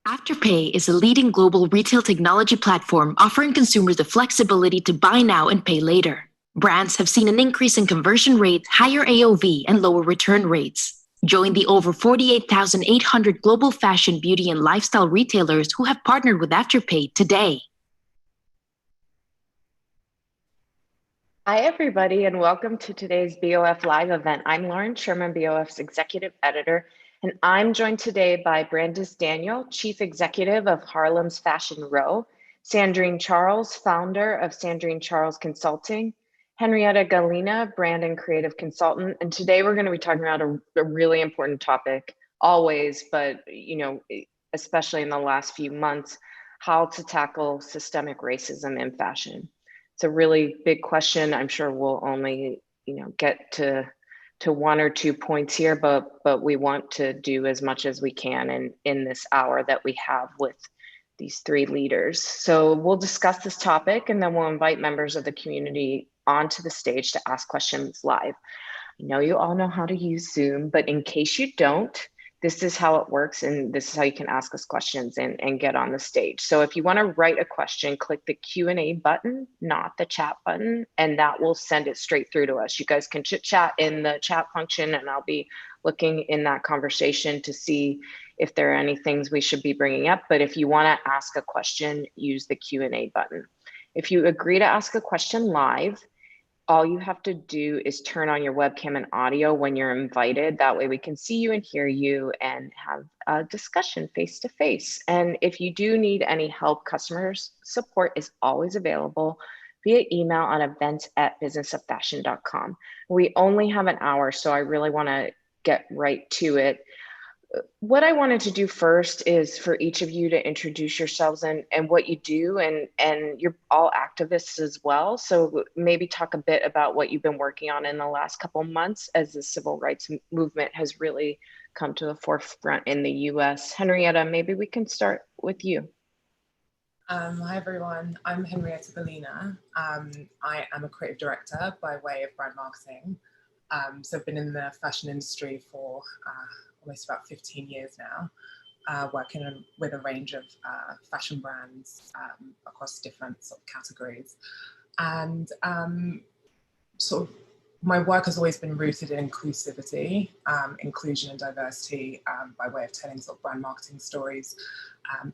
Afterpay is a leading global retail technology platform offering consumers the flexibility to buy now and pay later. Brands have seen an increase in conversion rate, higher AOV, and lower return rates. Join the over 48,800 global fashion, beauty, and lifestyle retailers who have partnered with Afterpay today. Hi, everybody, and welcome to today's BOF Live event. I'm Lauren Sherman, BOF's Executive Editor, and I'm joined today by Brandice Daniel, Chief Executive of Harlem's Fashion Row, Sandrine Charles, founder of Sandrine Charles Consulting, Henrietta Gallina, brand and creative consultant. And today we're going to be talking about a really important topic, always, but especially in the last few months, how to tackle systemic racism in fashion. It's a really big question. I'm sure we'll only, get to one or 2 points here, but we want to do as much as we can in this hour that we have with these three leaders. So we'll discuss this topic and then we'll invite members of the community onto the stage to ask questions live. I know you all know how to use Zoom, but in case you don't, this is how it works, and this is how you can ask us questions and get on the stage. So if you want to write a question, click the Q&A button, not the chat button, and that will send it straight through to us. You guys can chit chat in the chat function, and I'll be looking in that conversation to see if there are any things we should be bringing up. But if you want to ask a question, use the Q&A button. If you agree to ask a question live, all you have to do is turn on your webcam and audio when you're invited. That way we can see you and hear you and have a discussion face to face. And if you do need any help, customer support is always available via email on events@businessoffashion.com. We only have an hour, so I really want to get right to it. What I wanted to do first is for each of you to introduce yourselves and what you do, and you're all activists as well. So maybe talk a bit about what you've been working on in the last couple of months as the civil rights movement has really come to the forefront in the US. Henrietta, maybe we can start with you. Hi everyone, I'm Henrietta Gallina. I am a creative director by way of brand marketing. So I've been in the fashion industry for almost about 15 years now, working with a range of fashion brands across different sort of categories. And sort of my work has always been rooted in inclusivity, inclusion and diversity by way of telling sort of brand marketing stories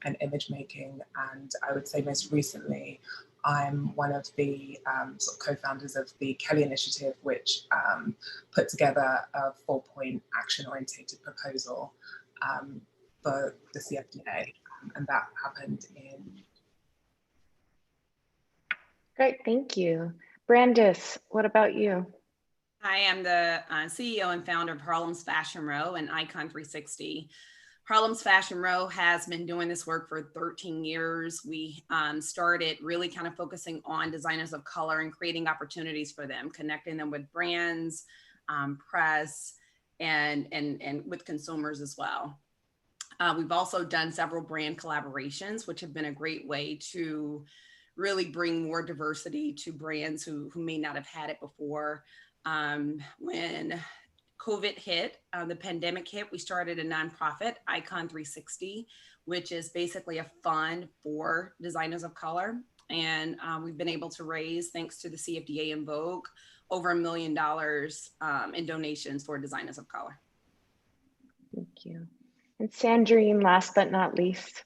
and image making. And I would say most recently, I'm one of the sort of co-founders of the Kelly Initiative, which put together a 4-point action-oriented proposal for the CFDA, and that happened in. Great, thank you. Brandice, what about you? I am the CEO and founder of Harlem's Fashion Row and Icon 360. Harlem's Fashion Row has been doing this work for 13 years. We started really kind of focusing on designers of color and creating opportunities for them, connecting them with brands, press, and with consumers as well. We've also done several brand collaborations, which have been a great way to really bring more diversity to brands who may not have had it before. When COVID hit, the pandemic hit, we started a nonprofit, Icon 360, which is basically a fund for designers of color. And we've been able to raise, thanks to the CFDA and Vogue, over $1 million in donations for designers of color. Thank you. And Sandrine, last but not least.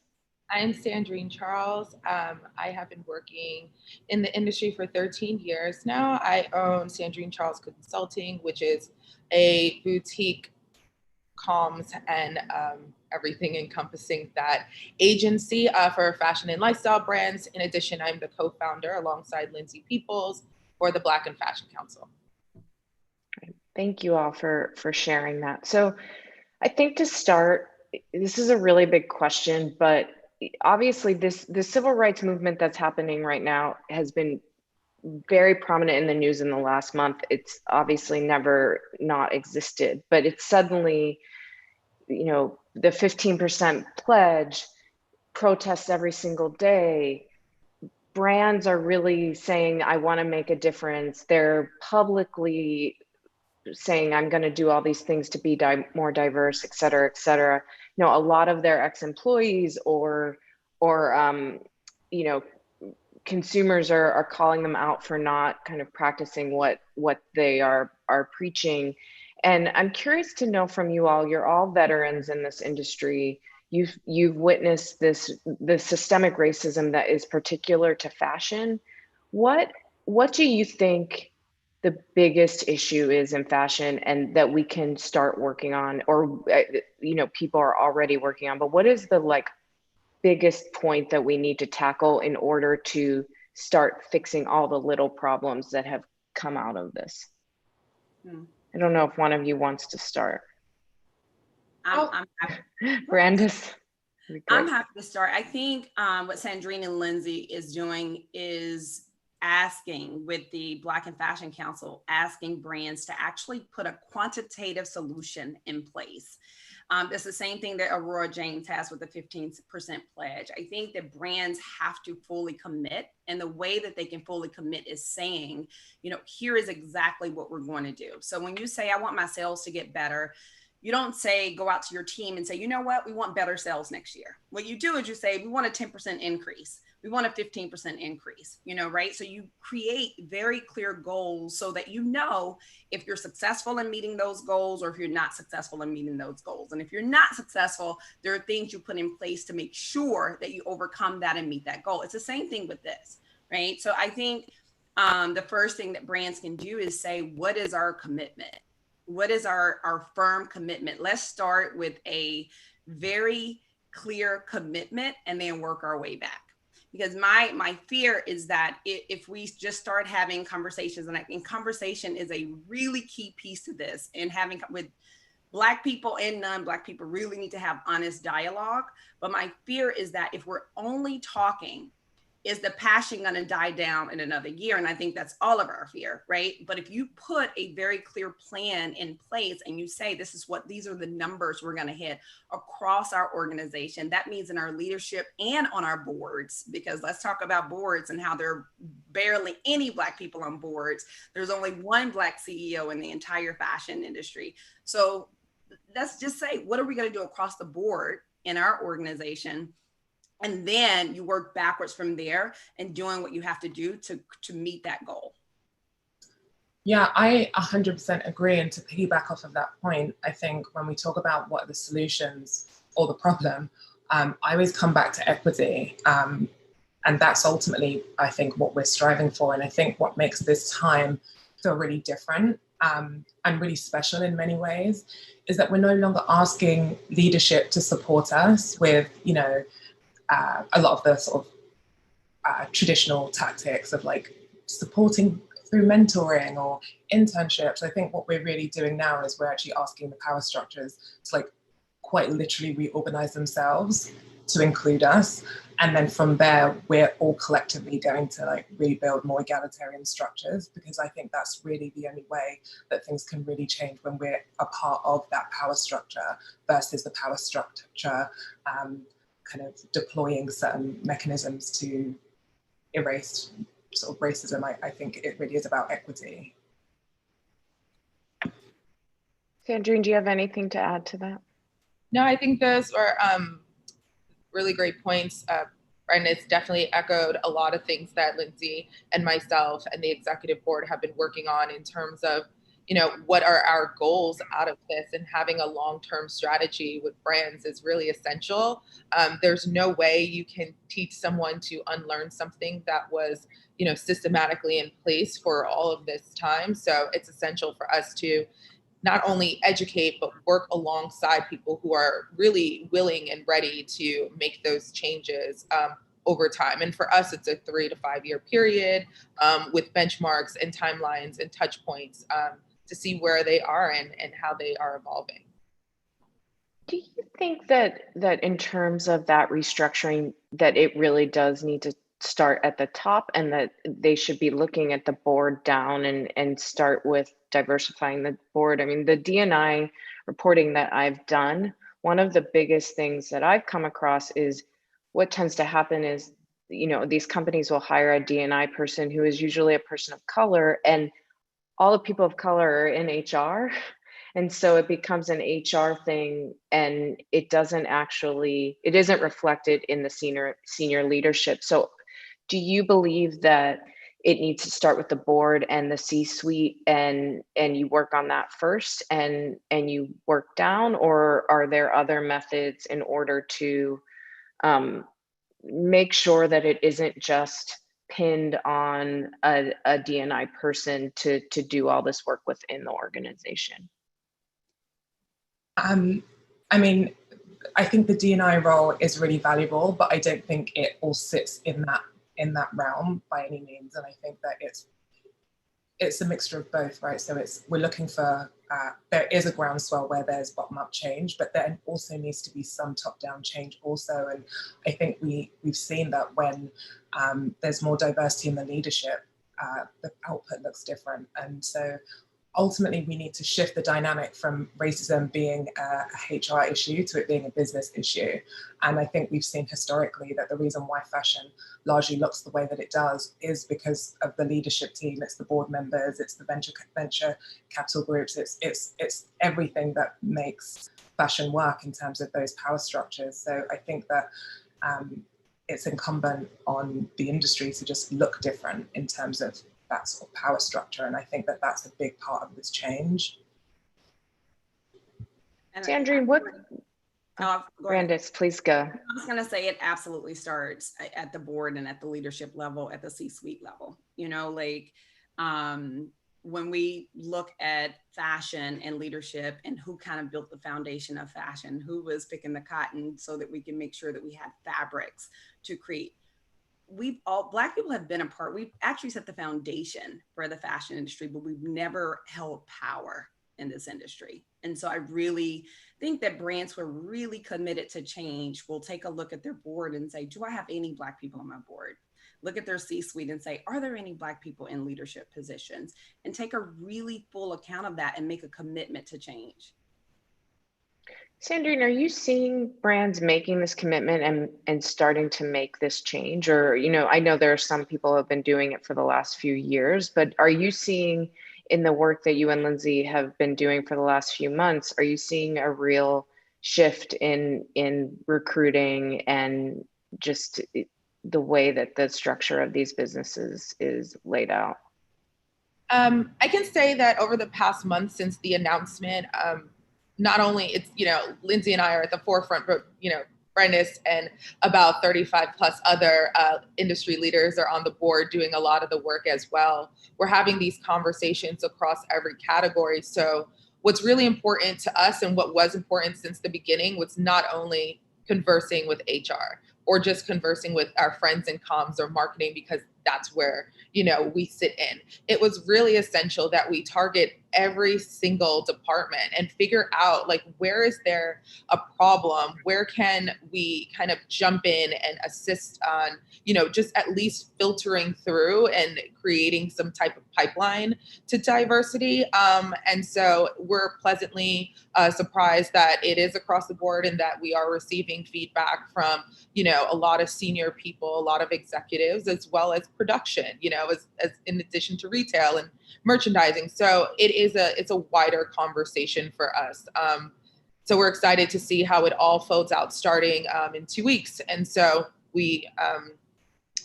I'm Sandrine Charles. I have been working in the industry for 13 years now. I own Sandrine Charles Consulting, which is a boutique comms and everything encompassing that agency for fashion and lifestyle brands. In addition, I'm the co-founder alongside Lindsay Peoples for the Black and Fashion Council. Thank you all for sharing that. So I think to start, this is a really big question, but obviously the civil rights movement that's happening right now has been very prominent in the news in the last month. It's obviously never not existed, but it's suddenly, the 15% pledge, protests every single day. Brands are really saying, I want to make a difference. They're publicly saying, I'm going to do all these things to be more diverse, et cetera, et cetera. a lot of their ex-employees or you know, consumers are calling them out for not kind of practicing what they are preaching. And I'm curious to know from you all, you're all veterans in this industry. You've witnessed the systemic racism that is particular to fashion. What do you think the biggest issue is in fashion, and that we can start working on, or people are already working on? But what is the biggest point that we need to tackle in order to start fixing all the little problems that have come out of this? I don't know if one of you wants to start. I'm happy. Brandice. I'm happy to start. I think what Sandrine and Lindsay is doing is asking, with the Black and Fashion Council, asking brands to actually put a quantitative solution in place. It's the same thing that Aurora James has with the 15% pledge. I think that brands have to fully commit, and the way that they can fully commit is saying, here is exactly what we're going to do. So when you say, I want my sales to get better, you don't say, go out to your team and say, you know what, we want better sales next year. What you do is you say, we want a 10% increase. We want a 15% increase, right? So you create very clear goals so that if you're successful in meeting those goals or if you're not successful in meeting those goals. And if you're not successful, there are things you put in place to make sure that you overcome that and meet that goal. It's the same thing with this, right? So I think the first thing that brands can do is say, what is our commitment? What is our firm commitment? Let's start with a very clear commitment and then work our way back. Because my fear is that if we just start having conversations, and conversation is a really key piece to this, and having with Black people and non-Black people really need to have honest dialogue. But my fear is that if we're only talking, is the passion going to die down in another year? And I think that's all of our fear, right? But if you put a very clear plan in place and you say, these are the numbers we're going to hit across our organization, that means in our leadership and on our boards, because let's talk about boards and how there are barely any Black people on boards. There's only one Black CEO in the entire fashion industry. So let's just say, what are we going to do across the board in our organization? And then you work backwards from there and doing what you have to do to meet that goal. Yeah, I 100% agree. And to piggyback off of that point, I think when we talk about what are the solutions or the problem, I always come back to equity. And that's ultimately, I think, what we're striving for. And I think what makes this time feel really different and really special in many ways is that we're no longer asking leadership to support us with, a lot of the sort of traditional tactics of supporting through mentoring or internships. I think what we're really doing now is we're actually asking the power structures to quite literally reorganize themselves to include us. And then from there, we're all collectively going to rebuild more egalitarian structures, because I think that's really the only way that things can really change, when we're a part of that power structure versus the power structure kind of deploying certain mechanisms to erase sort of racism. I think it really is about equity. Sandrine, do you have anything to add to that? No, I think those were really great points. Brandice definitely echoed a lot of things that Lindsay and myself and the executive board have been working on in terms of what are our goals out of this, and having a long-term strategy with brands is really essential. There's no way you can teach someone to unlearn something that was, systematically in place for all of this time. So it's essential for us to not only educate, but work alongside people who are really willing and ready to make those changes over time. And for us, it's a 3 to 5 year period with benchmarks and timelines and touch points to see where they are and how they are evolving. Do you think that in terms of that restructuring, that it really does need to start at the top, and that they should be looking at the board down and start with diversifying the board? I mean, the D&I reporting that I've done, one of the biggest things that I've come across is what tends to happen is, these companies will hire a D&I person who is usually a person of color, and all the people of color are in HR. And so it becomes an HR thing, and it isn't reflected in the senior leadership. So do you believe that it needs to start with the board and the C-suite, and you work on that first and you work down, or are there other methods in order to make sure that it isn't just pinned on a D&I person to do all this work within the organization? I mean, I think the D&I role is really valuable, but I don't think it all sits in that realm by any means. And I think that it's a mixture of both, right? So we're looking for, there is a groundswell where there's bottom-up change, but there also needs to be some top-down change also. And I think we've seen that when there's more diversity in the leadership, the output looks different. And so ultimately, we need to shift the dynamic from racism being a HR issue to it being a business issue. And I think we've seen historically that the reason why fashion largely looks the way that it does is because of the leadership team. It's the board members, it's the venture capital groups, it's everything that makes fashion work in terms of those power structures. So I think that it's incumbent on the industry to just look different in terms of that sort of power structure. And I think that that's a big part of this change. Sandrine, Brandice, please go. I was going to say it absolutely starts at the board and at the leadership level, at the C-suite level. You know, like when we look at fashion and leadership and who kind of built the foundation of fashion, who was picking the cotton so that we can make sure that we had fabrics to create. Black people have been a part, we've actually set the foundation for the fashion industry, but we've never held power in this industry. And so I really think that brands who are really committed to change will take a look at their board and say, do I have any Black people on my board? Look at their C-suite and say, are there any Black people in leadership positions? And take a really full account of that and make a commitment to change. Sandrine, are you seeing brands making this commitment and starting to make this change? Or, you know, I know there are some people who have been doing it for the last few years, but are you seeing in the work that you and Lindsay have been doing for the last few months, are you seeing a real shift in recruiting and just the way that the structure of these businesses is laid out? I can say that over the past month since the announcement, not only it's, you know, Lindsay and I are at the forefront, but, you know, Brandice and about 35 plus other industry leaders are on the board doing a lot of the work as well. We're having these conversations across every category. So what's really important to us and what was important since the beginning was not only conversing with HR or just conversing with our friends in comms or marketing, because that's where, you know, we sit in. It was really essential that we target every single department and figure out, like, where is there a problem? Where can we kind of jump in and assist on, you know, just at least filtering through and creating some type of pipeline to diversity. And so we're pleasantly surprised that it is across the board and that we are receiving feedback from, you know, a lot of senior people, a lot of executives, as well as production, you know, as in addition to retail and merchandising. So it's a wider conversation for us. So we're excited to see how it all folds out starting in 2 weeks. And so we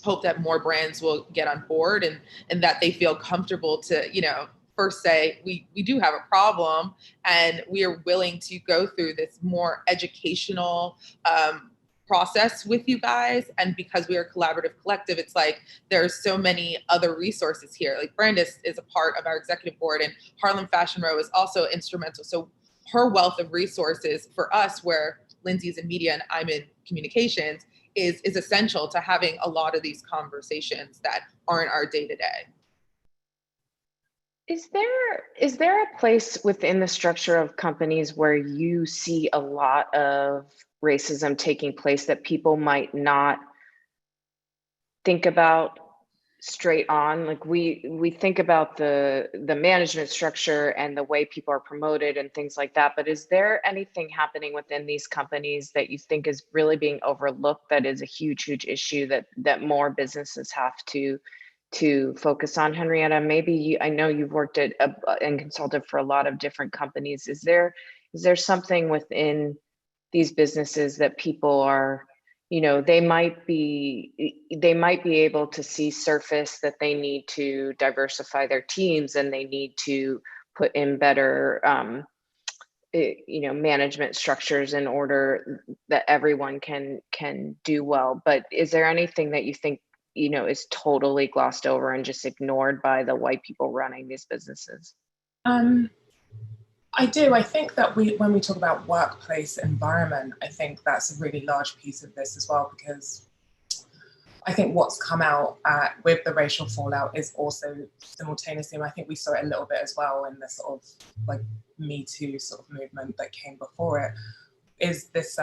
hope that more brands will get on board and that they feel comfortable to, you know, first say, we do have a problem and we are willing to go through this more educational process with you guys. And because we are a collaborative collective, it's like there's so many other resources here. Like Brandice is a part of our executive board and Harlem Fashion Row is also instrumental. So her wealth of resources for us, where Lindsay's in media and I'm in communications, is essential to having a lot of these conversations that aren't our day-to-day. Is there a place within the structure of companies where you see a lot of racism taking place that people might not think about straight on? Like we think about the management structure and the way people are promoted and things like that, but is there anything happening within these companies that you think is really being overlooked that is a huge issue that more businesses have to to focus on? Henrietta, maybe I know you've worked at and consulted for a lot of different companies. Is there something within these businesses that people are, they might be able to see surface that they need to diversify their teams and they need to put in better management structures in order that everyone can do well? But is there anything that you think is totally glossed over and just ignored by the white people running these businesses? I do. I think that when we talk about workplace environment, I think that's a really large piece of this as well, because I think what's come out with the racial fallout is also simultaneously, and I think we saw it a little bit as well in the sort of like Me Too sort of movement that came before it, is this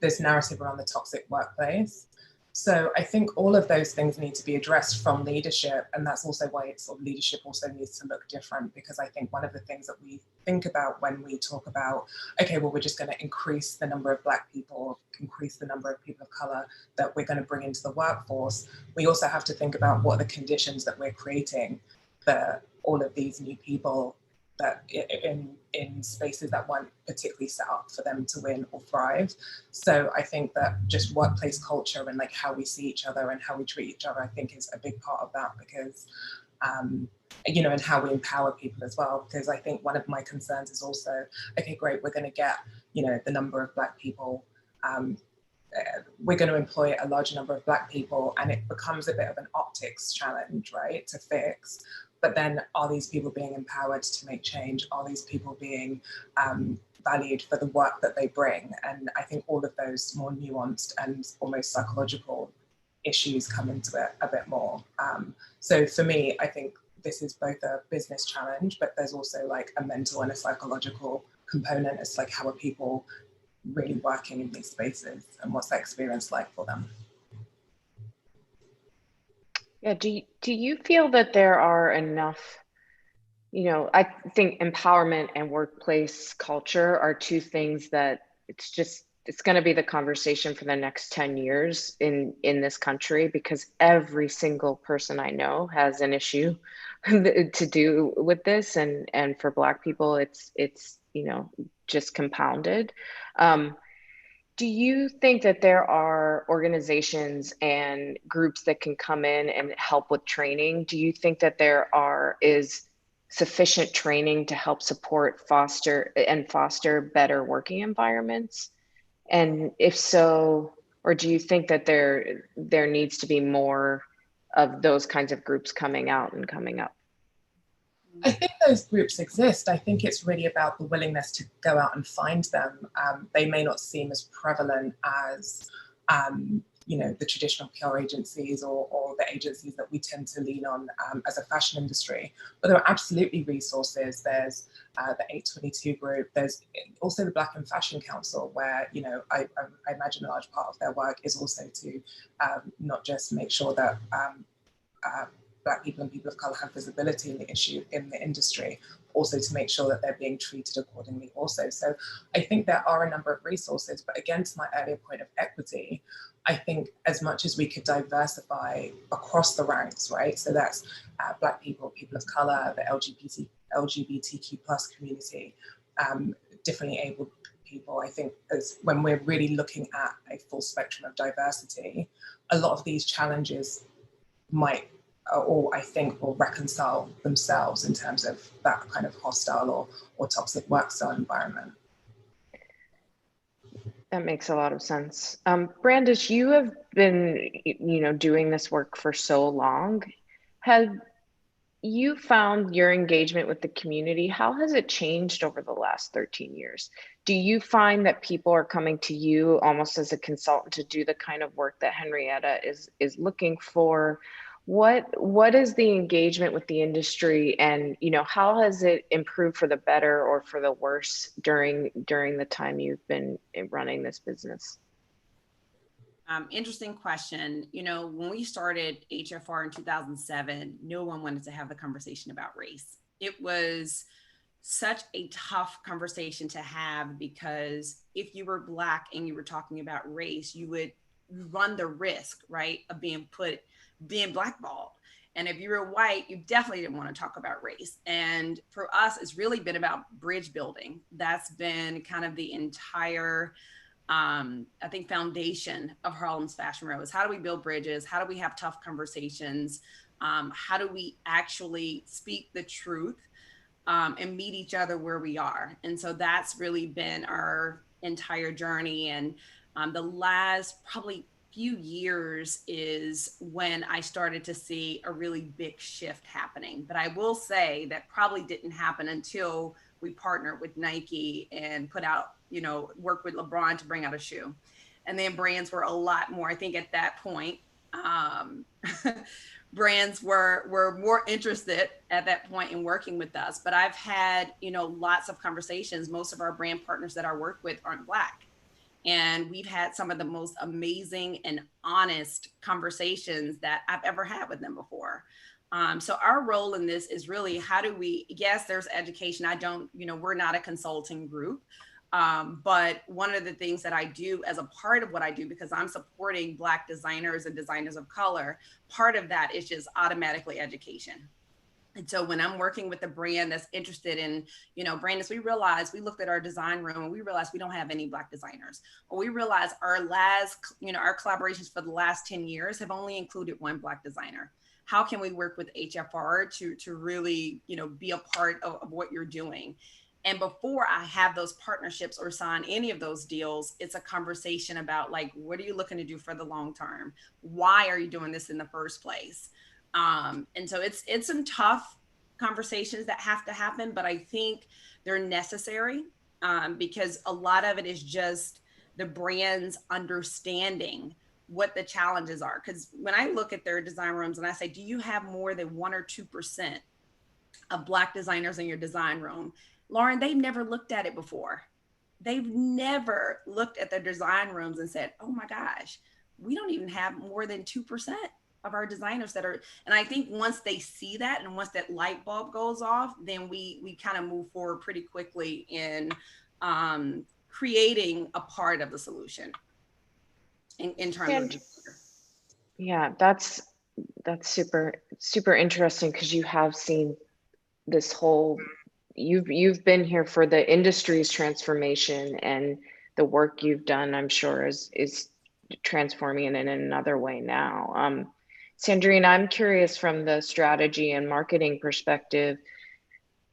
this narrative around the toxic workplace. So I think all of those things need to be addressed from leadership, and that's also why it's sort of leadership also needs to look different, because I think one of the things that we think about when we talk about, okay, well, we're just going to increase the number of Black people, increase the number of people of color that we're going to bring into the workforce, we also have to think about what are the conditions that we're creating for all of these new people that in spaces that weren't particularly set up for them to win or thrive. So I think that just workplace culture and like how we see each other and how we treat each other, I think is a big part of that, because and how we empower people as well. Because I think one of my concerns is also, okay, great, we're going to get the number of Black people. We're going to employ a large number of Black people, and it becomes a bit of an optics challenge, right, to fix. But then are these people being empowered to make change? Are these people being valued for the work that they bring? And I think all of those more nuanced and almost psychological issues come into it a bit more. So for me, I think this is both a business challenge, but there's also like a mental and a psychological component. It's like, how are people really working in these spaces and what's that experience like for them? Yeah, do you feel that there are enough, I think empowerment and workplace culture are two things that it's going to be the conversation for the next 10 years in this country, because every single person I know has an issue to do with this. And for Black people, it's just compounded. Do you think that there are organizations and groups that can come in and help with training? Do you think that there is sufficient training to help support, foster better working environments? And if so, or do you think that there needs to be more of those kinds of groups coming out and coming up? I think those groups exist. I think it's really about the willingness to go out and find them. They may not seem as prevalent as, the traditional PR agencies or the agencies that we tend to lean on as a fashion industry. But there are absolutely resources. There's the 822 group. There's also the Black in Fashion Council, where, I imagine a large part of their work is also to not just make sure that Black people and people of color have visibility in the issue in the industry, also to make sure that they're being treated accordingly also. So I think there are a number of resources, but again, to my earlier point of equity, I think as much as we could diversify across the ranks, right? So that's Black people, people of color, the LGBTQ plus community, differently abled people. I think when we're really looking at a full spectrum of diversity, a lot of these challenges might, or I think will reconcile themselves in terms of that kind of hostile or toxic work style environment. That makes a lot of sense. Brandice, you have been, doing this work for so long. Have you found your engagement with the community? How has it changed over the last 13 years? Do you find that people are coming to you almost as a consultant to do the kind of work that Henrietta is looking for? What is the engagement with the industry, and how has it improved for the better or for the worse during the time you've been running this business? Interesting question. When we started HFR in 2007, no one wanted to have the conversation about race. It was such a tough conversation to have, because if you were Black and you were talking about race, you would run the risk, right, of being blackballed. And if you were white, you definitely didn't want to talk about race. And for us, it's really been about bridge building. That's been kind of the entire, I think, foundation of Harlem's Fashion Row is how do we build bridges? How do we have tough conversations? How do we actually speak the truth and meet each other where we are? And so that's really been our entire journey. And the last probably few years is when I started to see a really big shift happening. But I will say that probably didn't happen until we partnered with Nike and put out, work with LeBron to bring out a shoe. And then brands were a lot more, I think at that point, brands were more interested at that point in working with us. But I've had, lots of conversations. Most of our brand partners that I work with aren't Black. And we've had some of the most amazing and honest conversations that I've ever had with them before. So our role in this is really how do we, yes, there's education. We're not a consulting group. But one of the things that I do as a part of what I do, because I'm supporting Black designers and designers of color, part of that is just automatically education. And so when I'm working with a brand that's interested in, Brandice, we looked at our design room and we realized we don't have any Black designers. Or we realized our collaborations for the last 10 years have only included one Black designer. How can we work with HFR to really, be a part of what you're doing? And before I have those partnerships or sign any of those deals, it's a conversation about what are you looking to do for the long term? Why are you doing this in the first place? And so it's some tough conversations that have to happen, but I think they're necessary because a lot of it is just the brand's understanding what the challenges are. Because when I look at their design rooms and I say, do you have more than 1 or 2% of Black designers in your design room? Lauren, they've never looked at it before. They've never looked at their design rooms and said, oh my gosh, we don't even have more than 2% of our designers that are, and I think once they see that and once that light bulb goes off, then we kind of move forward pretty quickly in creating a part of the solution in terms of. Yeah, that's super interesting because you have seen this whole, you've been here for the industry's transformation, and the work you've done, I'm sure, is transforming it in another way now. Sandrine, I'm curious from the strategy and marketing perspective,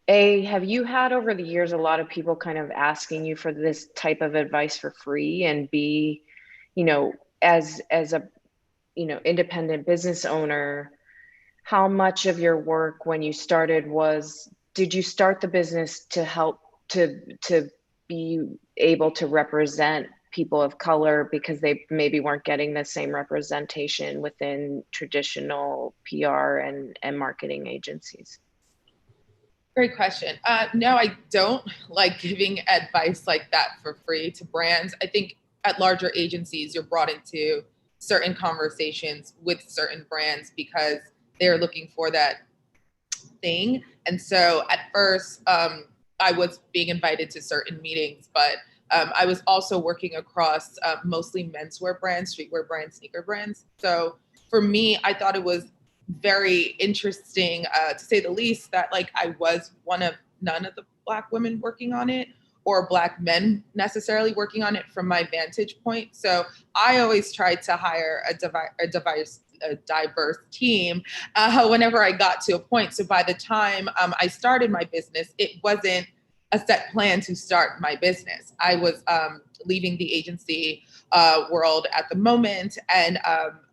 have you had over the years a lot of people kind of asking you for this type of advice for free? And B, as a independent business owner, how much of your work when you started did you start the business to help to be able to represent people of color because they maybe weren't getting the same representation within traditional PR and marketing agencies? Great question. No, I don't like giving advice like that for free to brands. I think at larger agencies, you're brought into certain conversations with certain brands because they're looking for that thing. And so at first, I was being invited to certain meetings, but I was also working across mostly menswear brands, streetwear brands, sneaker brands. So for me, I thought it was very interesting, to say the least, that I was one of none of the Black women working on it, or Black men necessarily working on it from my vantage point. So I always tried to hire a diverse team whenever I got to a point. So by the time I started my business, it wasn't a set plan to start my business. I was leaving the agency world at the moment, and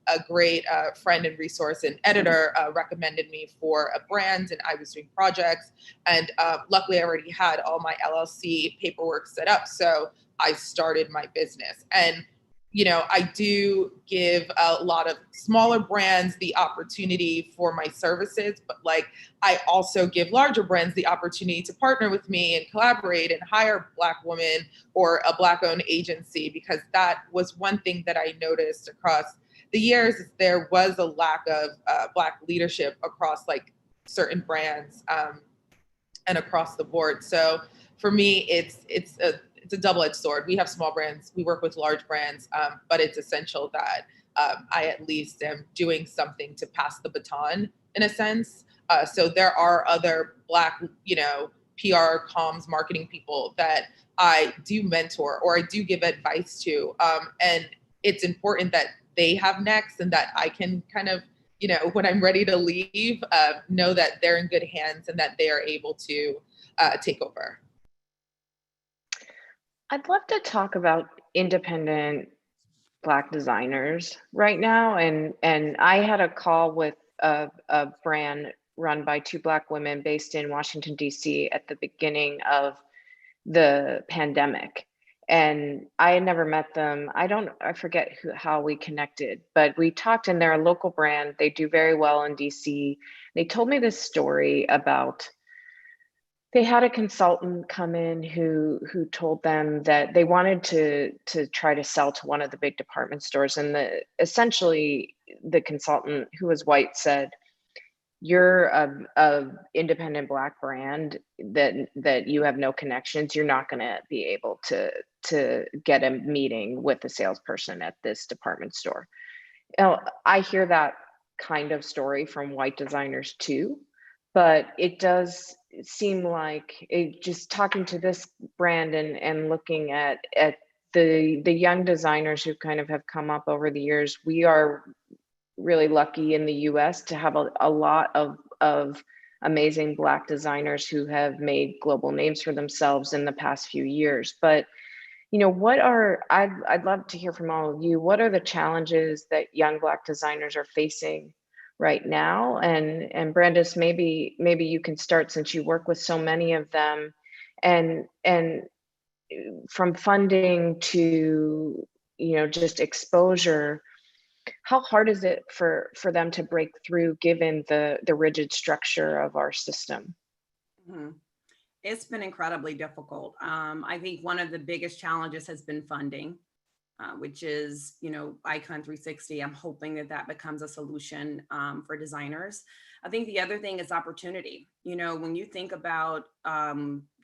a great friend and resource and editor recommended me for a brand, and I was doing projects. And luckily I already had all my LLC paperwork set up. So I started my business. And I do give a lot of smaller brands the opportunity for my services, but I also give larger brands the opportunity to partner with me and collaborate and hire Black women or a Black-owned agency, because that was one thing that I noticed across the years. There was a lack of Black leadership across certain brands and across the board. So for me, it's a double-edged sword. We have small brands, we work with large brands, but it's essential that I at least am doing something to pass the baton in a sense. So there are other Black, PR, comms, marketing people that I do mentor or I do give advice to. And it's important that they have next and that I can kind of, when I'm ready to leave, know that they're in good hands and that they are able to take over. I'd love to talk about independent Black designers right now. And I had a call with a brand run by two Black women based in Washington, D.C. at the beginning of the pandemic. And I had never met them. I forget how we connected, but we talked, and they're a local brand. They do very well in DC. They told me this story about, they had a consultant come in who told them that they wanted to try to sell to one of the big department stores. And essentially the consultant, who was white, said, "You're a independent Black brand that you have no connections. You're not going to be able to get a meeting with a salesperson at this department store." I hear that kind of story from white designers too, but it does seem like, just talking to this brand and looking at the young designers who kind of have come up over the years, we are really lucky in the US to have a lot of amazing Black designers who have made global names for themselves in the past few years. But I'd love to hear from all of you. What are the challenges that young Black designers are facing right now? And Brandice, maybe you can start, since you work with so many of them, and from funding to just exposure. How hard is it for them to break through, given the rigid structure of our system? Mm-hmm. It's been incredibly difficult. I think one of the biggest challenges has been funding, which is, Icon 360. I'm hoping that becomes a solution for designers. I think the other thing is opportunity. When you think about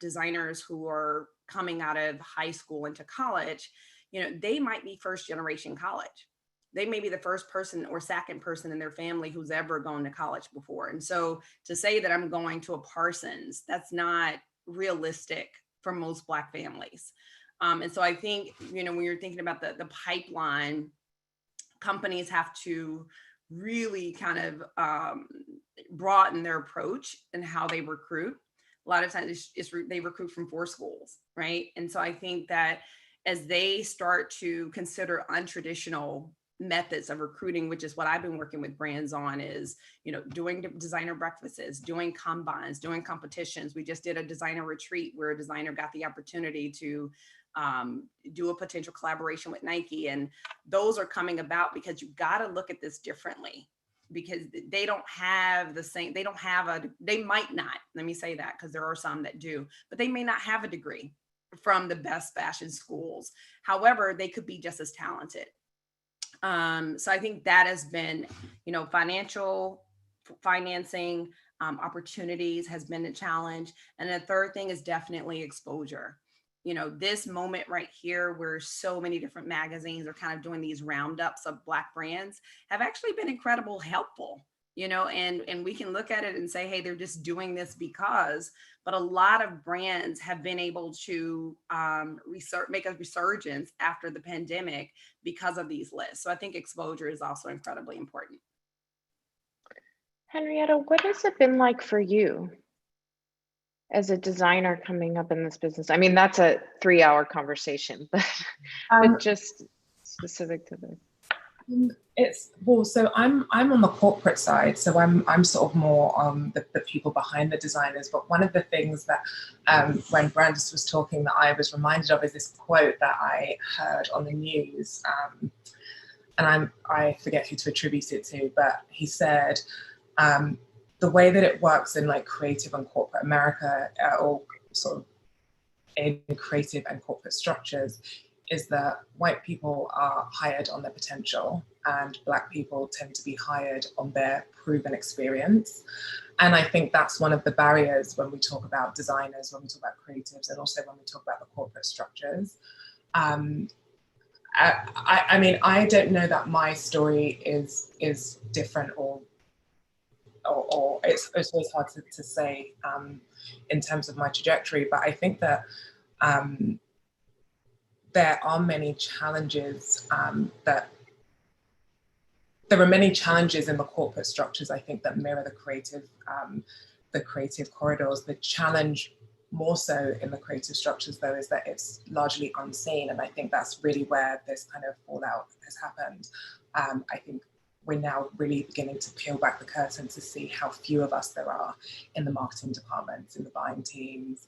designers who are coming out of high school into college, they might be first generation college. They may be the first person or second person in their family who's ever gone to college before. And so to say that I'm going to a Parsons, that's not realistic for most Black families. And so I think, when you're thinking about the pipeline, companies have to really kind of broaden their approach and how they recruit. A lot of times they recruit from 4 schools, right? And so I think that as they start to consider untraditional methods of recruiting, which is what I've been working with brands on, is, doing designer breakfasts, doing combines, doing competitions. We just did a designer retreat where a designer got the opportunity to do a potential collaboration with Nike. And those are coming about because you got to look at this differently, because they don't have the same, they might not, let me say that, because there are some that do, but they may not have a degree from the best fashion schools. However, they could be just as talented. So I think that has been, financing opportunities has been a challenge. And the third thing is definitely exposure. This moment right here, where so many different magazines are kind of doing these roundups of Black brands, have actually been incredibly helpful, and we can look at it and say, hey, they're just doing this because, but a lot of brands have been able to make a resurgence after the pandemic because of these lists. So I think exposure is also incredibly important. Henrietta, what has it been like for you as a designer coming up in this business? I mean, that's a 3-hour conversation, but just specific to this. So I'm on the corporate side, so I'm sort of more on the people behind the designers. But one of the things that when Brandice was talking that I was reminded of is this quote that I heard on the news, and I forget who to attribute it to, but he said, the way that it works in like creative and corporate America, or sort of in creative and corporate structures, is that white people are hired on their potential and Black people tend to be hired on their proven experience. And I think that's one of the barriers when we talk about designers, when we talk about creatives, and also when we talk about the corporate structures. I mean, I don't know that my story is different or or it's always hard to say in terms of my trajectory, but I think that there are many challenges there are many challenges in the corporate structures, I think, that mirror the creative corridors. The challenge more so in the creative structures, though, is that it's largely unseen. And I think that's really where this kind of fallout has happened. I think we're now really beginning to peel back the curtain to see how few of us there are in the marketing departments, in the buying teams,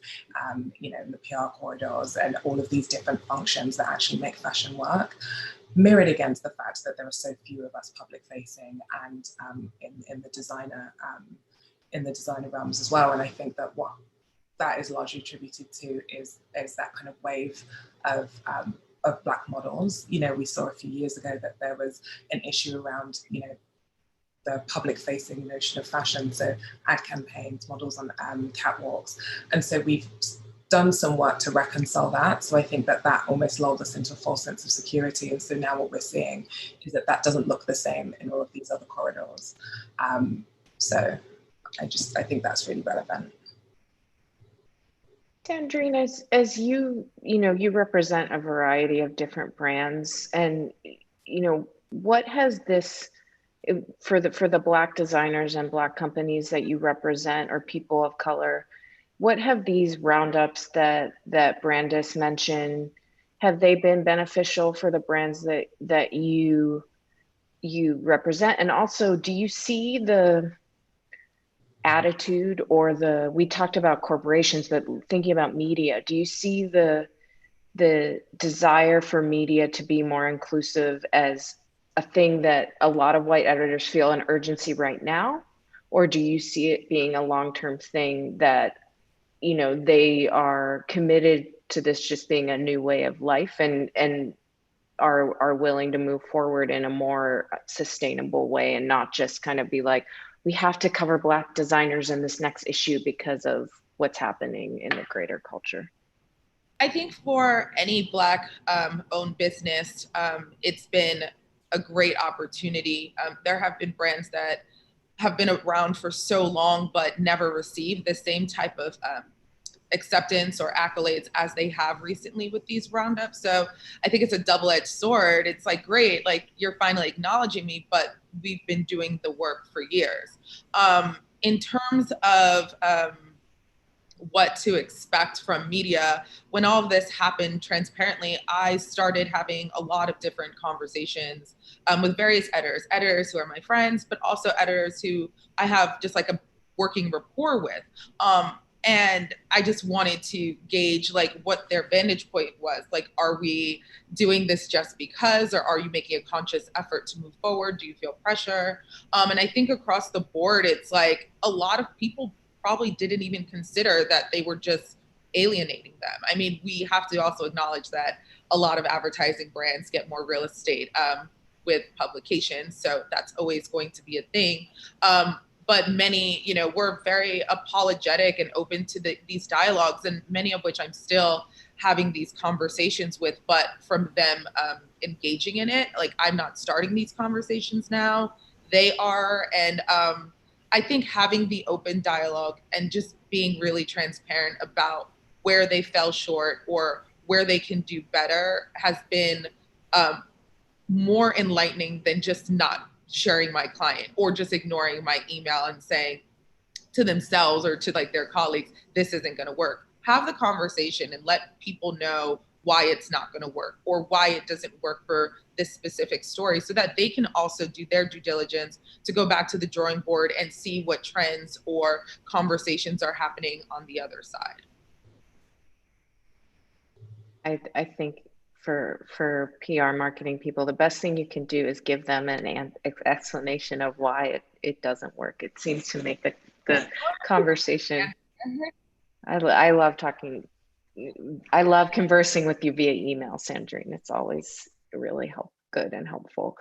in the PR corridors, and all of these different functions that actually make fashion work, mirrored against the fact that there are so few of us public facing and in the designer realms as well. And I think that what that is largely attributed to is that kind of wave of Black models. We saw a few years ago that there was an issue around, the public facing notion of fashion. So ad campaigns, models on catwalks. And so we've done some work to reconcile that. So I think that almost lulled us into a false sense of security. And so now what we're seeing is that doesn't look the same in all of these other corridors. So I think that's really relevant. Sandrine, as you represent a variety of different brands, and what has this for the Black designers and Black companies that you represent, or people of color, what have these roundups that Brandice mentioned, have they been beneficial for the brands that you represent? And also, do you see the attitude or we talked about corporations, but thinking about media, do you see the desire for media to be more inclusive as a thing that a lot of white editors feel an urgency right now? Or do you see it being a long-term thing that, they are committed to this just being a new way of life and are willing to move forward in a more sustainable way, and not just kind of be like, we have to cover Black designers in this next issue because of what's happening in the greater culture? I think for any Black owned business, it's been a great opportunity. There have been brands that have been around for so long, but never received the same type of acceptance or accolades as they have recently with these roundups. So I think it's a double-edged sword. It's like, great, like you're finally acknowledging me, but we've been doing the work for years. In terms of what to expect from media, when all of this happened transparently, I started having a lot of different conversations with various editors who are my friends, but also editors who I have just like a working rapport with. And I just wanted to gauge like what their vantage point was. Like, are we doing this just because, or are you making a conscious effort to move forward? Do you feel pressure? And I think across the board, it's like a lot of people probably didn't even consider that they were just alienating them. I mean, we have to also acknowledge that a lot of advertising brands get more real estate with publications. So that's always going to be a thing. But many, were very apologetic and open to these dialogues, and many of which I'm still having these conversations with, but from them engaging in it. Like, I'm not starting these conversations now, they are. And I think having the open dialogue and just being really transparent about where they fell short or where they can do better has been more enlightening than just not sharing my client or just ignoring my email and saying to themselves or to like their colleagues, this isn't going to work. Have the conversation and let people know why it's not going to work or why it doesn't work for this specific story, so that they can also do their due diligence to go back to the drawing board and see what trends or conversations are happening on the other side. I think for PR marketing people, the best thing you can do is give them an explanation of why it doesn't work. It seems to make the conversation. I love talking. I love conversing with you via email, Sandrine. It's always really good and helpful.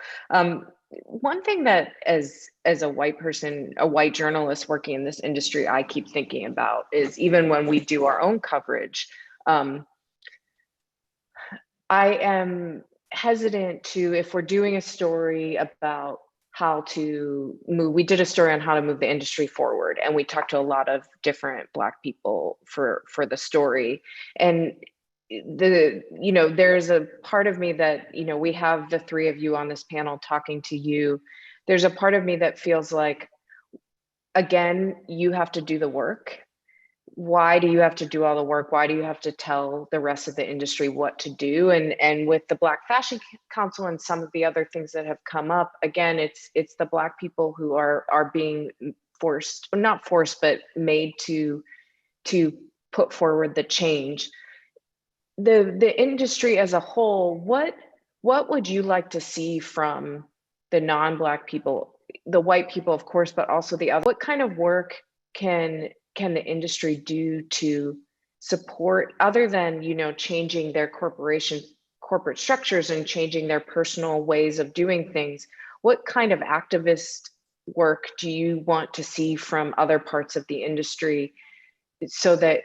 One thing that as a white person, a white journalist working in this industry, I keep thinking about is even when we do our own coverage, I am hesitant to, if we're doing a story about how to move. We did a story on how to move the industry forward, and we talked to a lot of different Black people for the story. And there's a part of me that, we have the three of you on this panel talking to you. There's a part of me that feels like, again, you have to do the work. Why do you have to do all the work? Why do you have to tell the rest of the industry what to do? And with the Black Fashion Council and some of the other things that have come up, again, it's the Black people who are being forced, not forced, but made to put forward the change. The industry as a whole, what would you like to see from the non-Black people, the white people, of course, but also the other? What kind of work can the industry do to support, other than, changing their corporate structures and changing their personal ways of doing things? What kind of activist work do you want to see from other parts of the industry so that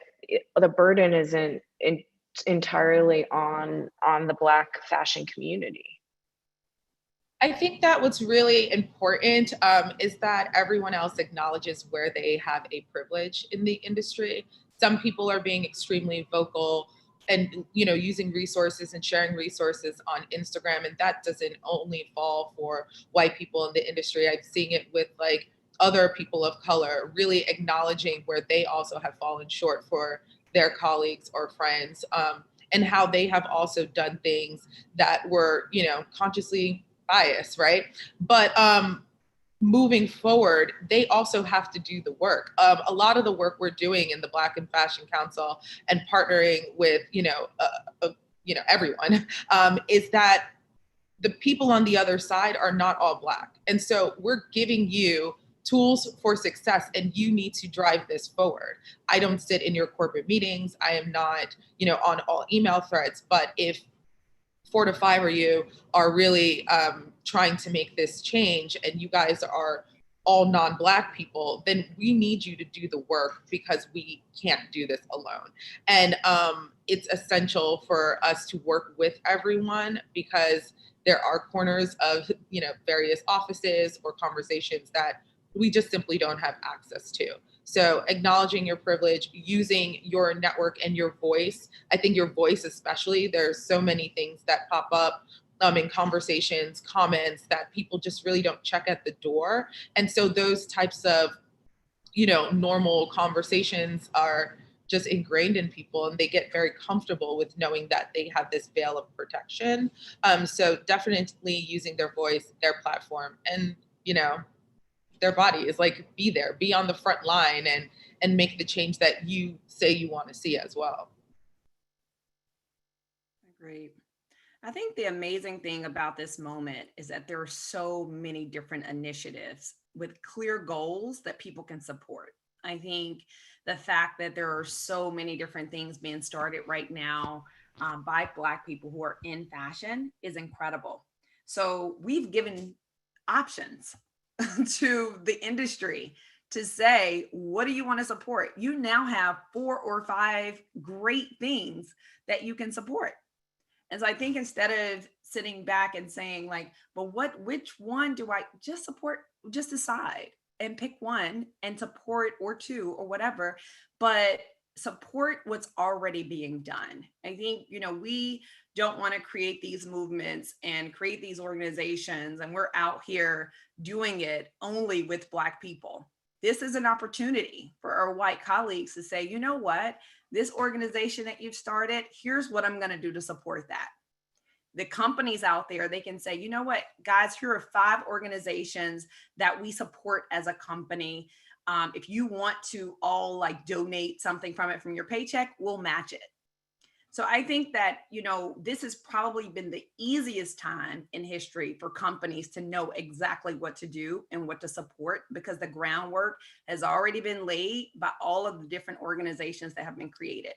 the burden isn't entirely on the Black fashion community? I think that what's really important is that everyone else acknowledges where they have a privilege in the industry. Some people are being extremely vocal and, using resources and sharing resources on Instagram. And that doesn't only fall for white people in the industry. I'm seeing it with other people of color, really acknowledging where they also have fallen short for their colleagues or friends, and how they have also done things that were, consciously bias, right? But moving forward, they also have to do the work. A lot of the work we're doing in the Black and Fashion Council and partnering with, everyone, is that the people on the other side are not all Black. And so we're giving you tools for success, and you need to drive this forward. I don't sit in your corporate meetings. I am not, on all email threads, but if 4 to 5 of you are really trying to make this change, and you guys are all non-Black people, then we need you to do the work, because we can't do this alone. And it's essential for us to work with everyone, because there are corners of, various offices or conversations that we just simply don't have access to. So acknowledging your privilege, using your network and your voice. I think your voice especially, there's so many things that pop up in conversations, comments that people just really don't check at the door. And so those types of, normal conversations are just ingrained in people, and they get very comfortable with knowing that they have this veil of protection. So definitely using their voice, their platform, and, their body is be there, be on the front line, and make the change that you say you want to see as well. Great. I think the amazing thing about this moment is that there are so many different initiatives with clear goals that people can support. I think the fact that there are so many different things being started right now by Black people who are in fashion is incredible. So we've given options to the industry to say, what do you want to support? You now have 4 or 5 great things that you can support. And so I think instead of sitting back and saying which one do I just support, just decide and pick one and support, or 2 or whatever, but support what's already being done. I think, we don't want to create these movements and create these organizations, and we're out here doing it only with Black people. This is an opportunity for our white colleagues to say, you know what, this organization that you've started, here's what I'm going to do to support that. The companies out there, they can say, you know what, guys, here are 5 organizations that we support as a company. If you want to all donate something from it from your paycheck, we'll match it. So I think that, this has probably been the easiest time in history for companies to know exactly what to do and what to support, because the groundwork has already been laid by all of the different organizations that have been created.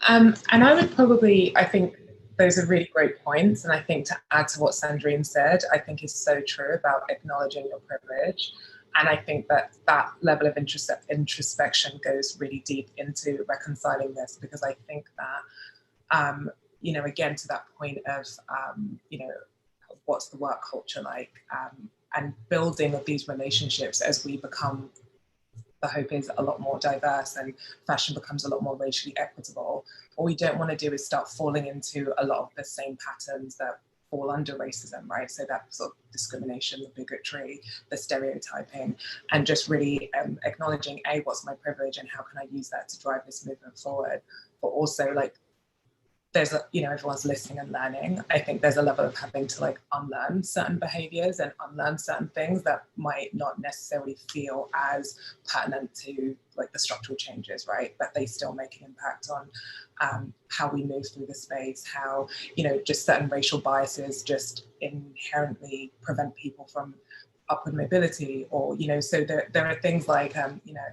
And I think those are really great points. And I think to add to what Sandrine said, I think is so true about acknowledging your privilege. And I think that level of introspection goes really deep into reconciling this, because I think that, again, to that point of, what's the work culture like, and building of these relationships as we become, the hope is, a lot more diverse and fashion becomes a lot more racially equitable. What we don't want to do is start falling into a lot of the same patterns that fall under racism, right? So that sort of discrimination, the bigotry, the stereotyping, and just really acknowledging, A, what's my privilege and how can I use that to drive this movement forward? But also, like, there's a, you know, everyone's listening and learning. I think there's a level of having to like unlearn certain behaviors and unlearn certain things that might not necessarily feel as pertinent to like the structural changes, right? But they still make an impact on how we move through the space, how, you know, just certain racial biases just inherently prevent people from upward mobility, or, you know, so there are things like, you know,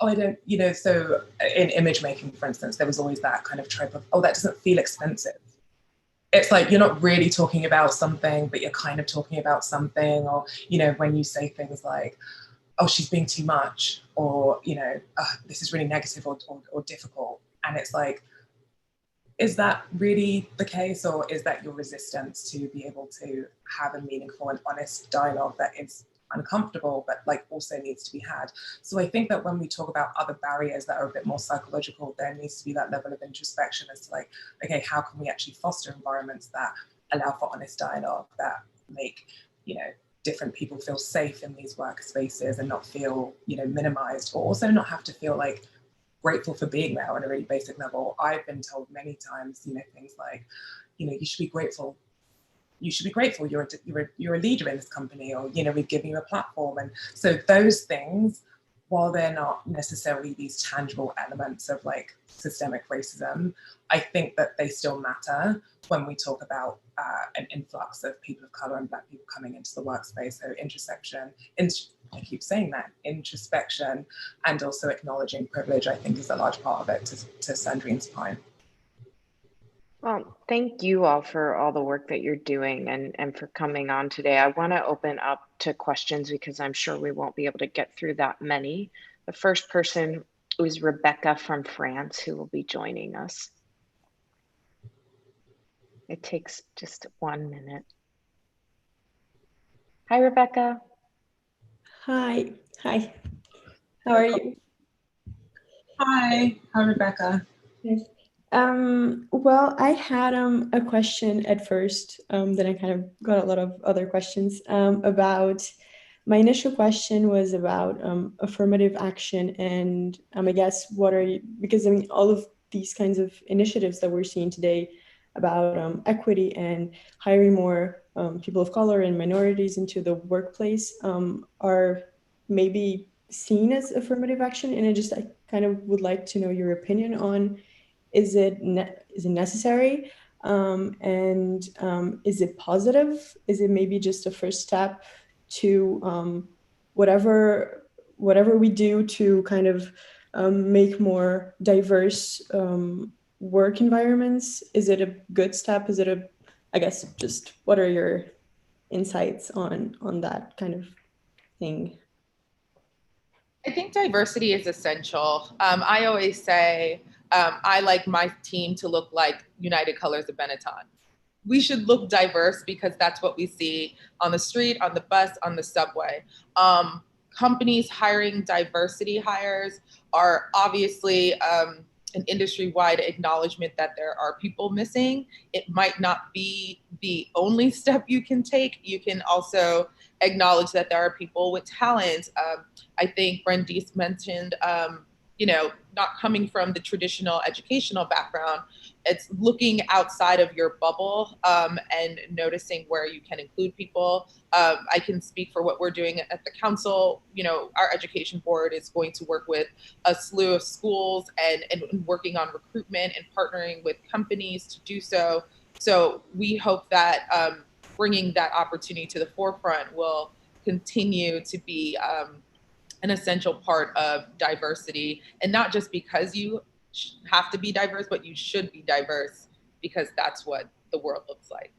oh, I don't, you know, so in image making, for instance, there was always that kind of trope of, oh, that doesn't feel expensive. It's like, you're not really talking about something, but you're kind of talking about something. Or, you know, when you say things like, oh, she's being too much, or, you know, this is really negative or difficult. And it's like, is that really the case? Or is that your resistance to be able to have a meaningful and honest dialogue that is uncomfortable, but like also needs to be had? So I think that when we talk about other barriers that are a bit more psychological, there needs to be that level of introspection as to like, okay, how can we actually foster environments that allow for honest dialogue, that make, you know, different people feel safe in these workspaces and not feel, you know, minimized, or also not have to feel like grateful for being there on a really basic level. I've been told many times, you know, things like, you know, you should be grateful. You should be grateful. You're a leader in this company, or, you know, we've given you a platform. And so those things, while they're not necessarily these tangible elements of like systemic racism, I think that they still matter when we talk about an influx of people of color and Black people coming into the workspace. So I keep saying that, introspection, and also acknowledging privilege, I think, is a large part of it, to Sandrine's point. Well, thank you all for all the work that you're doing and for coming on today. I want to open up to questions because I'm sure we won't be able to get through that many. The first person is Rebecca from France, who will be joining us. It takes just 1 minute. Hi, Rebecca. Hi. How are you? Hi, Rebecca. Yes. Well, I had a question at first, then I kind of got a lot of other questions about, my initial question was about affirmative action, and I guess because I mean, all of these kinds of initiatives that we're seeing today about equity and hiring more people of color and minorities into the workplace are maybe seen as affirmative action, and I kind of would like to know your opinion on, is it necessary, and is it positive? Is it maybe just a first step to whatever we do to kind of make more diverse work environments? Is it a good step? Is it I guess, just what are your insights on that kind of thing? I think diversity is essential. I always say I like my team to look like United Colors of Benetton. We should look diverse because that's what we see on the street, on the bus, on the subway. Companies hiring diversity hires are obviously an industry-wide acknowledgement that there are people missing. It might not be the only step you can take. You can also acknowledge that there are people with talent. I think Brandice mentioned, you know, not coming from the traditional educational background. It's looking outside of your bubble and noticing where you can include people. I can speak for what we're doing at the council. You know, our education board is going to work with a slew of schools and working on recruitment and partnering with companies to do so. So we hope that bringing that opportunity to the forefront will continue to be an essential part of diversity, and not just because you have to be diverse, but you should be diverse because that's what the world looks like.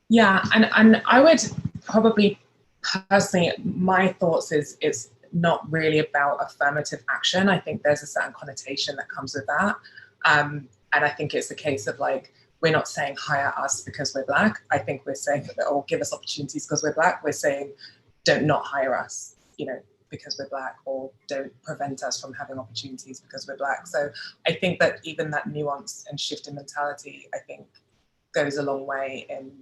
Yeah, and I would probably personally, my thoughts is not really about affirmative action. I think there's a certain connotation that comes with that. And I think it's a case of like, we're not saying hire us because we're Black. I think we're saying, or give us opportunities because we're Black. We're saying don't not hire us, because we're Black, or don't prevent us from having opportunities because we're Black. So I think that even that nuance and shift in mentality, I think, goes a long way in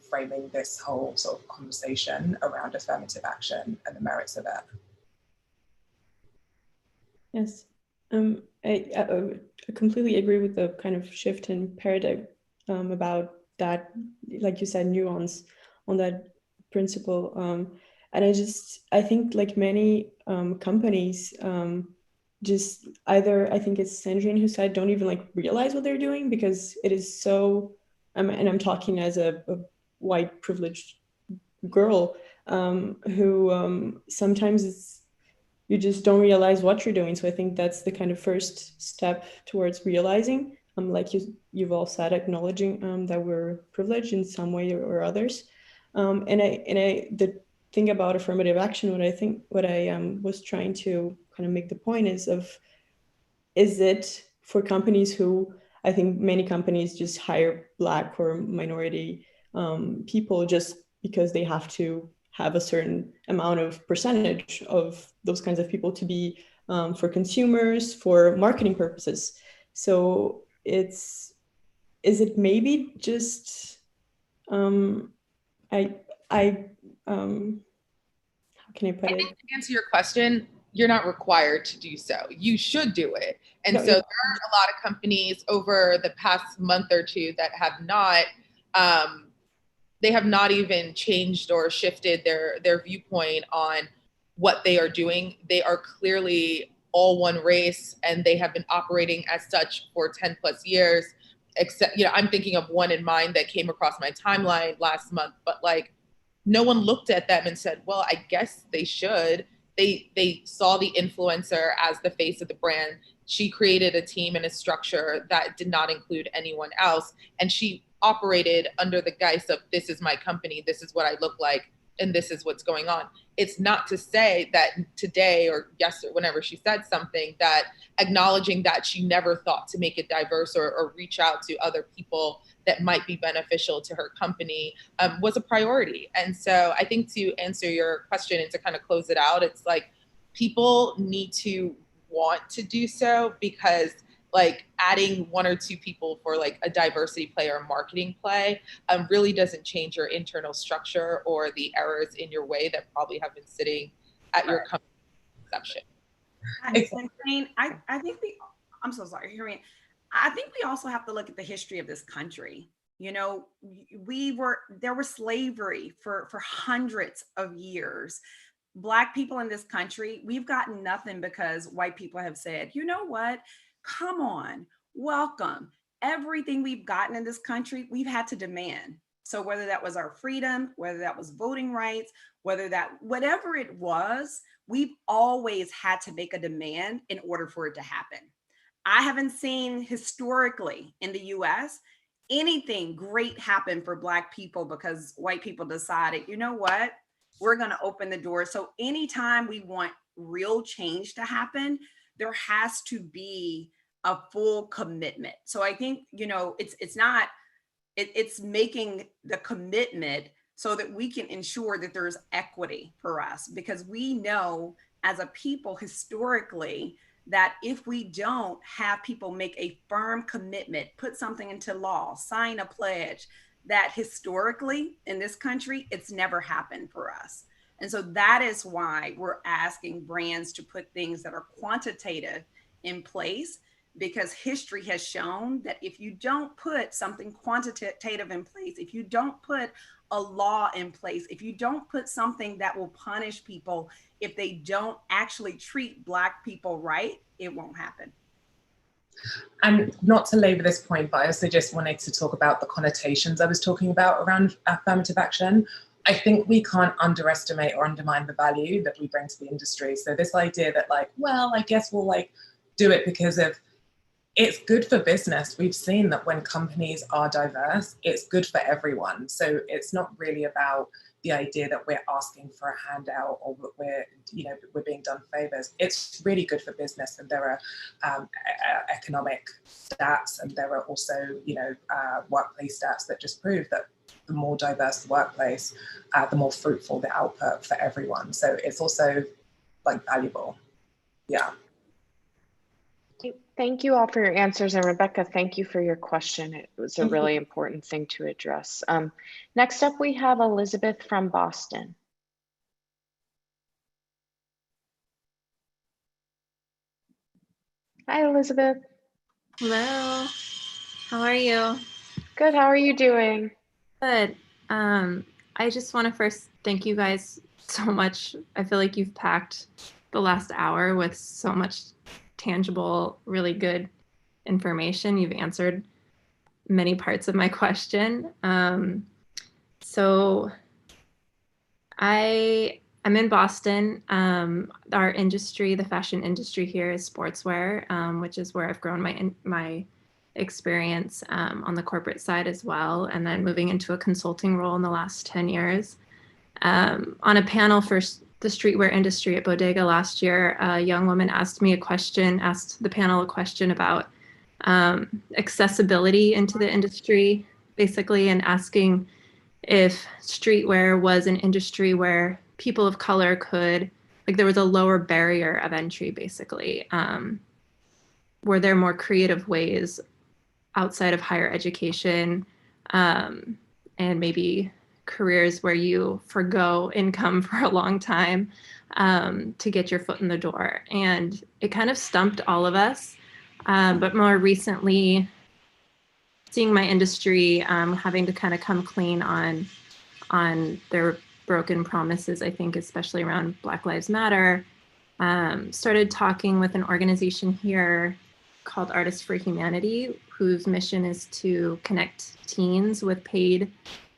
framing this whole sort of conversation around affirmative action and the merits of it. Yes, I completely agree with the kind of shift in paradigm about that, like you said, nuance on that principle. And I think like many companies just either, I think it's Sandrine who said, don't even like realize what they're doing because it is so, and I'm talking as a white privileged girl who sometimes you just don't realize what you're doing. So I think that's the kind of first step towards realizing, like you've all said, acknowledging that we're privileged in some way or others. The thing about affirmative action, what I was trying to kind of make the point is it for companies who, I think many companies just hire Black or minority people just because they have to have a certain amount of percentage of those kinds of people to be for consumers, for marketing purposes. So is it maybe just how can I put it? I think to answer your question, you're not required to do so. You should do it. And No, so there are a lot of companies over the past month or two that have not, they have not even changed or shifted their viewpoint on what they are doing. They are clearly all one race, and they have been operating as such for 10 plus years. Except, I'm thinking of one in mind that came across my timeline last month, but like, no one looked at them and said, well, I guess they should. They saw the influencer as the face of the brand. She created a team and a structure that did not include anyone else. And she operated under the guise of, this is my company, this is what I look like, and this is what's going on. It's not to say that today or yesterday, whenever she said something, that acknowledging that she never thought to make it diverse or reach out to other people that might be beneficial to her company was a priority. And so I think to answer your question and to kind of close it out, it's like people need to want to do so, because like adding one or two people for like a diversity play or a marketing play really doesn't change your internal structure or the errors in your way that probably have been sitting at your company's inception. I think I'm so sorry, hear me. I think we also have to look at the history of this country. There was slavery for hundreds of years. Black people in this country, we've gotten nothing because white people have said, you know what? Come on, welcome. Everything we've gotten in this country, we've had to demand. So whether that was our freedom, whether that was voting rights, whatever it was, we've always had to make a demand in order for it to happen. I haven't seen historically in the US anything great happen for Black people because white people decided, you know what, we're going to open the door. So anytime we want real change to happen, there has to be a full commitment. So I think, it's making the commitment so that we can ensure that there's equity for us, because we know as a people historically that if we don't have people make a firm commitment, put something into law, sign a pledge, that historically in this country, it's never happened for us. And so that is why we're asking brands to put things that are quantitative in place, because history has shown that if you don't put something quantitative in place, if you don't put a law in place, if you don't put something that will punish people if they don't actually treat Black people right, it won't happen. And not to labor this point, but I also just wanted to talk about the connotations I was talking about around affirmative action. I think we can't underestimate or undermine the value that we bring to the industry. So this idea that like, well, I guess we'll like do it because of it's good for business. We've seen that when companies are diverse, it's good for everyone. So it's not really about the idea that we're asking for a handout or that we're being done favors. It's really good for business, and there are economic stats, and there are also workplace stats that just prove that the more diverse the workplace, the more fruitful the output for everyone. So it's also valuable. Yeah. Thank you all for your answers. And Rebecca, thank you for your question. It was a really important thing to address. Next up, we have Elizabeth from Boston. Hi, Elizabeth. Hello. How are you? Good. How are you doing? Good. I just want to first thank you guys so much. I feel like you've packed the last hour with so much tangible, really good information. You've answered many parts of my question. So I'm in Boston. Our industry, the fashion industry here, is sportswear, which is where I've grown my experience on the corporate side as well, and then moving into a consulting role in the last 10 years. On a panel for the streetwear industry at Bodega last year, a young woman asked the panel a question about accessibility into the industry, basically, and asking if streetwear was an industry where people of color could, there was a lower barrier of entry, basically. Were there more creative ways outside of higher education and maybe careers where you forgo income for a long time to get your foot in the door? And it kind of stumped all of us. But more recently, seeing my industry having to kind of come clean on their broken promises, I think, especially around Black Lives Matter, started talking with an organization here called Artists for Humanity, whose mission is to connect teens with paid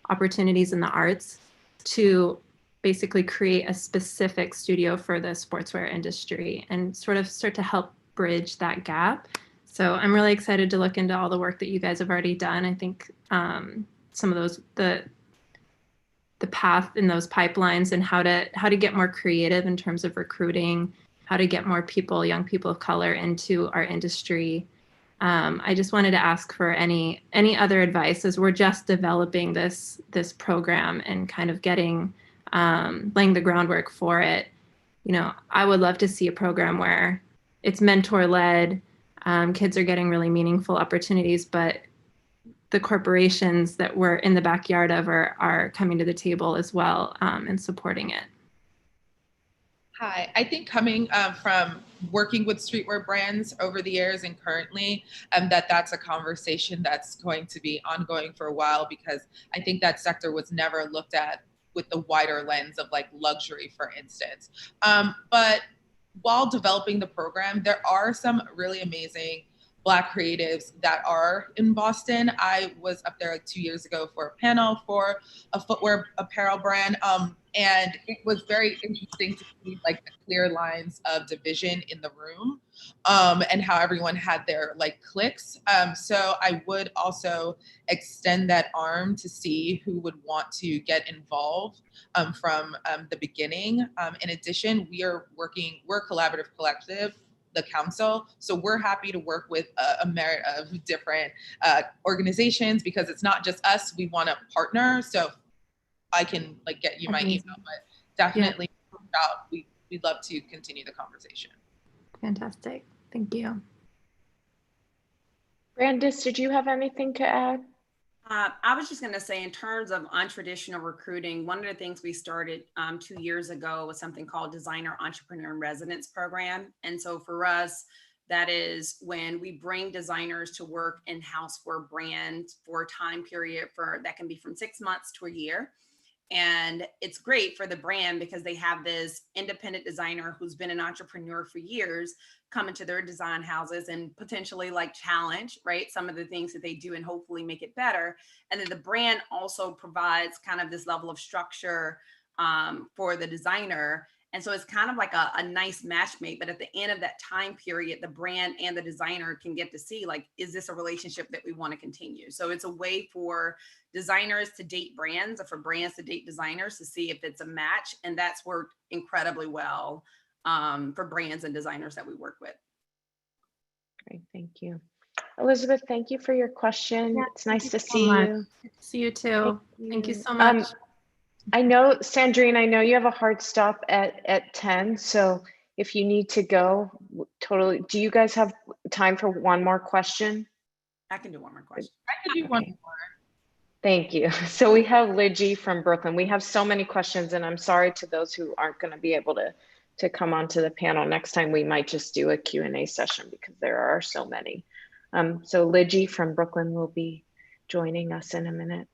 opportunities in the arts to basically create a specific studio for the sportswear industry and sort of start to help bridge that gap. So I'm really excited to look into all the work that you guys have already done. I think some of those, the path in those pipelines and how to get more creative in terms of recruiting, how to get more people, young people of color, into our industry. I just wanted to ask for any other advice, as we're just developing this program and kind of laying the groundwork for it. I would love to see a program where it's mentor-led, kids are getting really meaningful opportunities, but the corporations that we're in the backyard of are coming to the table as well and supporting it. Hi, I think coming from working with streetwear brands over the years and currently, that's a conversation that's going to be ongoing for a while, because I think that sector was never looked at with the wider lens of luxury, for instance. But while developing the program, there are some really amazing Black creatives that are in Boston. I was up there 2 years ago for a panel for a footwear apparel brand. And it was very interesting to see the clear lines of division in the room and how everyone had their cliques. So I would also extend that arm to see who would want to get involved from the beginning. In addition, we're a collaborative collective, the council. So we're happy to work with a merit of different organizations, because it's not just us, we want to partner. So I can get you my email, but definitely we'd love to continue the conversation. Fantastic. Thank you. Brandice, did you have anything to add? I was just going to say, in terms of untraditional recruiting, one of the things we started 2 years ago was something called Designer Entrepreneur in Residence Program. And so for us, that is when we bring designers to work in-house for a brand for a time period that can be from 6 months to a year. And it's great for the brand because they have this independent designer who's been an entrepreneur for years come into their design houses and potentially challenge, right, some of the things that they do and hopefully make it better. And then the brand also provides kind of this level of structure for the designer. And so it's kind of like a nice match made, but at the end of that time period, the brand and the designer can get to see, like, is this a relationship that we want to continue? So it's a way for designers to date brands, or for brands to date designers to see if it's a match. And that's worked incredibly well for brands and designers that we work with. Great, thank you. Elizabeth, thank you for your question. Yeah, it's nice to so see much. you. See you too. Thank you so much. I know, Sandrine, I know you have a hard stop at 10. So if you need to go, totally. Do you guys have time for one more question? I can do one more question. I could do one more. Thank you. So we have Lidgy from Brooklyn. We have so many questions, and I'm sorry to those who aren't going to be able to come onto the panel. Next time we might just do a Q&A session because there are so many. So Lidgy from Brooklyn will be joining us in a minute.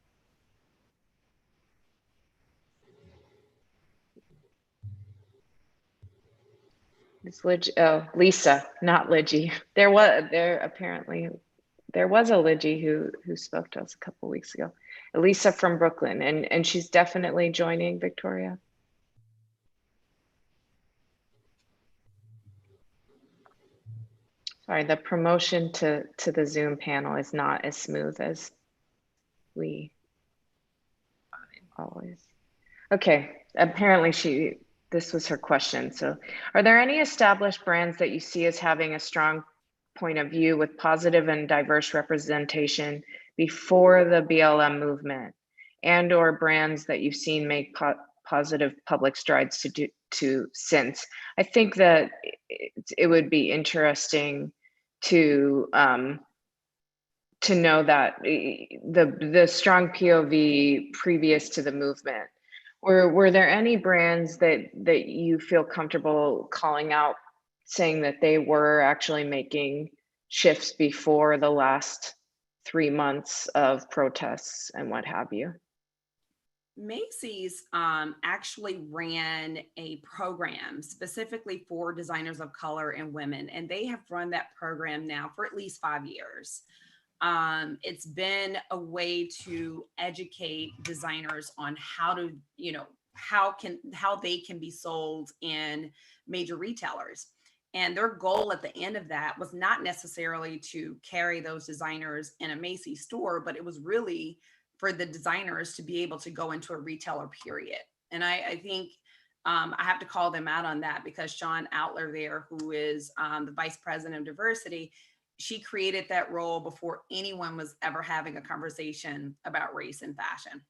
It's Lisa, not Lidgy. There was a Lidgy who spoke to us a couple weeks ago. Lisa from Brooklyn, and she's definitely joining, Victoria. Sorry, the promotion to the Zoom panel is not as smooth as we always. Okay, apparently this was her question. So, are there any established brands that you see as having a strong point of view with positive and diverse representation before the BLM movement, and or brands that you've seen make positive public strides to since? I think that it would be interesting to know that the strong POV previous to the movement. Were there any brands that you feel comfortable calling out, saying that they were actually making shifts before the last 3 months of protests and what have you? Macy's actually ran a program specifically for designers of color and women, and they have run that program now for at least 5 years. It's been a way to educate designers on how to, how they can be sold in major retailers. And their goal at the end of that was not necessarily to carry those designers in a Macy's store, but it was really for the designers to be able to go into a retailer, period. And I think I have to call them out on that, because Sean Outler there, who is the vice president of diversity, she created that role before anyone was ever having a conversation about race and fashion.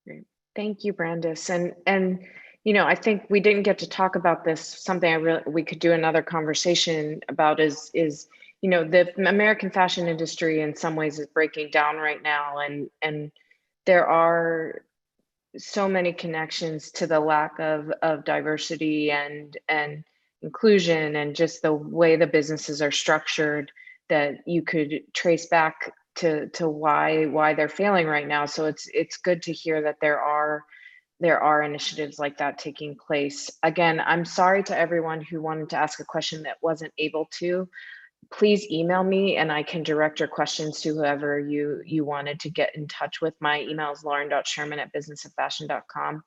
Great. Thank you, Brandice. And I think we didn't get to talk about this. Something we could do another conversation about is the American fashion industry in some ways is breaking down right now, and there are so many connections to the lack of diversity and inclusion, and just the way the businesses are structured, that you could trace back to why they're failing right now. So it's good to hear that there are initiatives like that taking place. Again, I'm sorry to everyone who wanted to ask a question that wasn't able to. Please email me and I can direct your questions to whoever you wanted to get in touch with. My email is lauren.sherman@businessoffashion.com.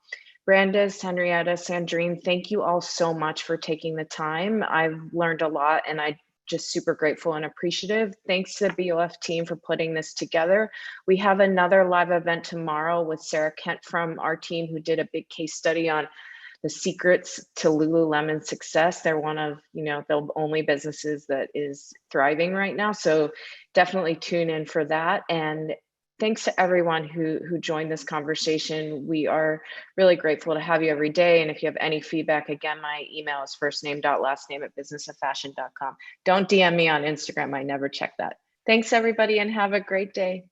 Brandice, Henrietta, Sandrine, thank you all so much for taking the time. I've learned a lot, and I'm just super grateful and appreciative. Thanks to the BOF team for putting this together. We have another live event tomorrow with Sarah Kent from our team, who did a big case study on the secrets to Lululemon's success. They're one of the only businesses that is thriving right now. So definitely tune in for that. And thanks to everyone who joined this conversation. We are really grateful to have you every day. And if you have any feedback, again, my email is firstname.lastname@businessoffashion.com. Don't DM me on Instagram. I never check that. Thanks, everybody, and have a great day.